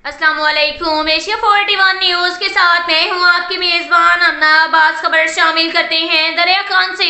अस्सलाम वालेकुम। Asia 41 news के साथ मैं हूं आपकी मेजबान अन्ना अब्बास। खबर शामिल करते हैं। दरिया खान से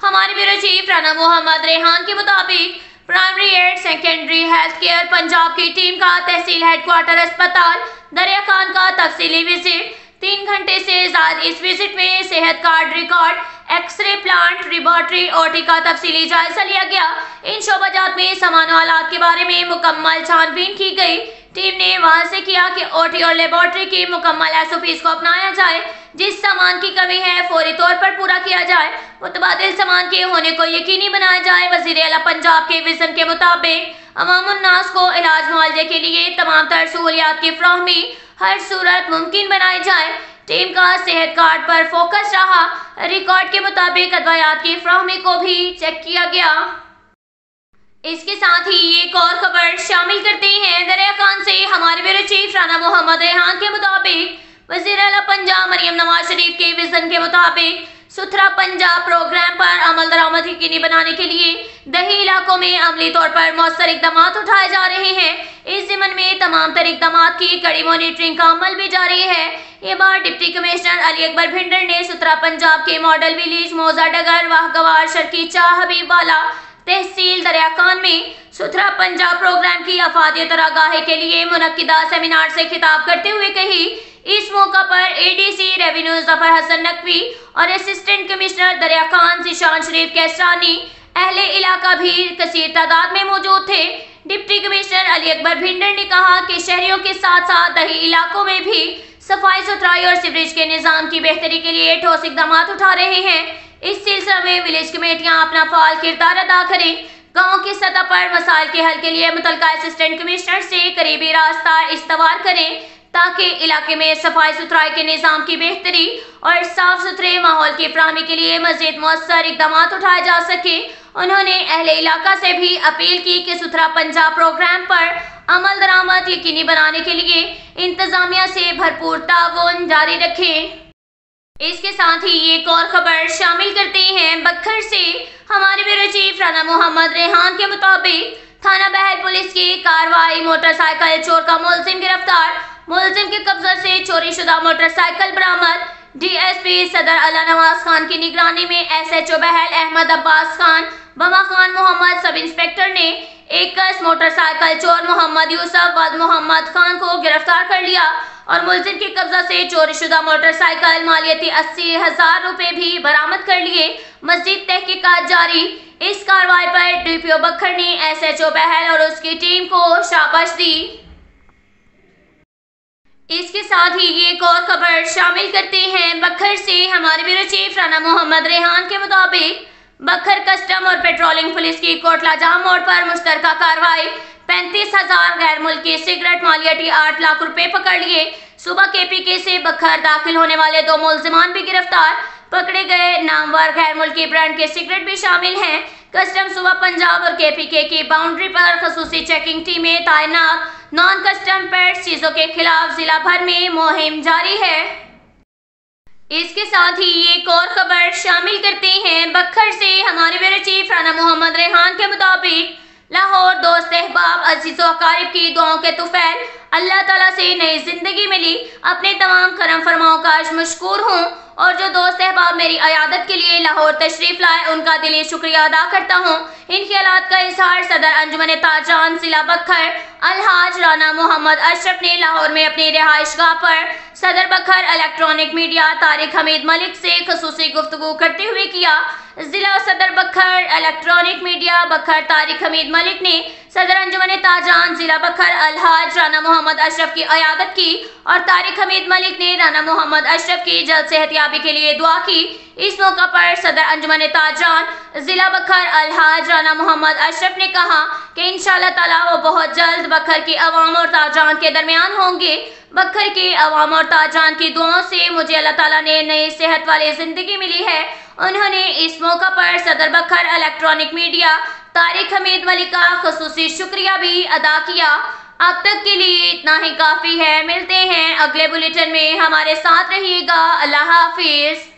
हमारे ब्यूरो चीफ राना मोहम्मद रेहान के मुताबिक primary and secondary health care Punjab की टीम का तहसील हेडक्वार्टर अस्पताल दरिया खान का तफसीली विजिट 3 घंटे से ज्यादा। इस विजिट में सेहत card record, x-ray plant, laboratory, OT का तफसीली जायजा लिया गया। इन शोबाजात में सामान और आलात के बारे में मुकम्मल छानबीन की गई। टीम ने वाज़ेह किया कि ओटी और लेबोरेटरी की मुकम्मल एसओपीज को अपनाया जाए। जिस सामान की कमी है फौरी तौर पर पूरा किया जाए। मुतबादिल सामान के होने को यकीनी बनाया जाए। वज़ीर आला पंजाब के विजन के मुताबिक अवामुन्नास को इलाज मुआवजे के लिए तमाम तर सहूलियात की फराहमी हर सूरत मुमकिन बनाई जाए। टीम का सेहत कार्ड पर फोकस रहा। रिकॉर्ड के मुताबिक अदवायात की फराहमी को भी चेक किया गया। इसके साथ ही एक और खबर शामिल करते हैं। दरिया खान से हमारे ब्यूरो चीफ राना मोहम्मद रेहान के मुताबिक वज़ीर आला पंजाब मरियम नवाज शरीफ के विजन के मुताबिक सुथरा पंजाब प्रोग्राम पर अमल दरामद यकीनी बनाने के लिए दही इलाकों में अमली तौर पर मौसर इकदाम उठाए जा रहे हैं। इस ज़िमन में तमाम तर इकदाम की कड़ी मॉनिटरिंग का अमल भी जारी है। ये बात डिप्टी कमिश्नर अली अकबर भिंडर ने सुथरा पंजाब के मॉडल विलेज मौजा डगर वाहगवार शर्की चाह हबीबवाला तहसील दरिया खान में सुथरा पंजाब प्रोग्राम की अफादियत और आगाही के लिए मुनक्किदा सेमिनार से खिताब करते हुए कही। इस मौका पर एडीसी रेवेन्यू जफर हसन नकवी और असिस्टेंट कमिश्नर दरिया खान जिशान शरीफ कैसरानी अहले इलाका भी कसीर तादाद में मौजूद थे। डिप्टी कमिश्नर अली अकबर भिंडर ने कहा कि शहरियों के साथ साथ दही इलाकों में भी सफाई सुथराई और सीवरेज के निजाम की बेहतरी के लिए ठोस इकदाम उठा रहे हैं। इस सिलसिले में विलेज कमेटियां अपना फाल किरदार अदा करें। गांव की सतह पर मसाइल के हल के लिए मुतल्लिका असिस्टेंट कमिश्नर से करीबी रास्ता इस्तवार करें ताकि इलाके में सफाई सुथराई के निजाम की बेहतरी और साफ सुथरे माहौल की फराहमी के लिए मजीद मौसर इकदाम उठाए जा सके। उन्होंने अहले इलाका से भी अपील की कि सुथरा पंजाब प्रोग्राम पर अमल दरामद यकीनी बनाने के लिए इंतजामिया से भरपूर ताउन जारी रखें। इसके साथ ही एक और खबर शामिल करते हैं। बखर से हमारे ब्यूरो चीफ राना मोहम्मद रेहान के मुताबिक थाना बहल पुलिस की कार्रवाई, मोटरसाइकिल चोर का मुलजिम गिरफ्तार, मुलजिम के कब्जे से चोरी शुदा मोटरसाइकिल बरामद। डीएसपी सदर अला नवाज खान की निगरानी में एसएचओ बहल अहमद अब्बास खान, बमा खान मोहम्मद, सब इंस्पेक्टर ने एक मोटरसाइकिल चोर मोहम्मद यूसुफ वद मोहम्मद खान को गिरफ्तार कर लिया और मुलजिम के कब्जा से चोरी शुदा मोटरसाइकिल मालियती 80,000 रुपए भी बरामद कर लिए। मजीद तहकीकात जारी। इस कार्रवाई पर डीपीओ बखर ने एसएचओ बहल और उसकी टीम को शाबाश दी। इसके साथ ही एक और खबर शामिल करते हैं। बखर से हमारे ब्यूरो चीफ राना मोहम्मद रेहान के मुताबिक बखर कस्टम और पेट्रोलिंग पुलिस की कोटला जाम मोड़ पर मुश्तरका कार्रवाई। 35,000 गैर मुल्की सिगरेट मालियती 8 लाख रुपए पकड़ लिए। सुबह केपीके से बखर दाखिल होने वाले 2 मुलजिमान भी गिरफ्तार। पकड़े गए नामवर गैर मुल्की ब्रांड के सिगरेट भी शामिल हैं। कस्टम सुबह पंजाब और केपीके की बाउंड्री पर खसूसी चेकिंग टीमें तैनात। नॉन कस्टम पेट्स चीजों के खिलाफ जिला भर में मुहिम जारी है। इसके साथ ही एक और खबर शामिल करते हैं। बखर से हमारे ब्यूरो चीफ राना मोहम्मद रेहान के मुताबिक लाहौर दोस्त अहबाब अजीज़ो अकारिब की दुआओं के तुफैल अल्लाह ताला से नई जिंदगी मिली। अपने तमाम करम फरमाओं का मशकूर हूँ और जो दोस्त अहबाब मेरी अयादत के लिए लाहौर तशरीफ लाए उनका दिली शुक्रिया अदा करता हूँ। इन ख्यालात का इजहार सदर अंजुमन ताजान जिला बखर अलहाज राना मोहम्मद अशरफ ने लाहौर में अपनी रिहाइशगाह पर सदर बखर इलेक्ट्रॉनिक मीडिया तारिक हमीद मलिक से खसूसी गुफ्तगू करते हुए किया। जिला सदर बखर इलेक्ट्रॉनिक मीडिया बखर तारिक हमीद मलिक ने सदर अंजुमन ताजान जिला बखर अलहाज राना मोहम्मद अशरफ की अयादत की और तारिक हमीद मलिक ने राना मोहम्मद अशरफ की जल्द सेहतयाबी के लिए दुआ की। इस मौका पर सदर अंजुमन ताजान जिला बखर अलहाज राना मोहम्मद अशरफ ने कहा कि इंशाअल्लाह ताला वो बहुत जल्द बखर की अवाम और ताजान के दरमियान होंगे। बखर के अवाम और ताजान की दुआओं से मुझे अल्लाह ताला ने नई सेहत वाली जिंदगी मिली है। उन्होंने इस मौका पर सदर बखर इलेक्ट्रॉनिक मीडिया तारिक हमीद मलिक का खसूसी शुक्रिया भी अदा किया। अब तक के लिए इतना ही काफी है। मिलते हैं अगले बुलेटिन में। हमारे साथ रहिएगा। अल्लाह हाफिज।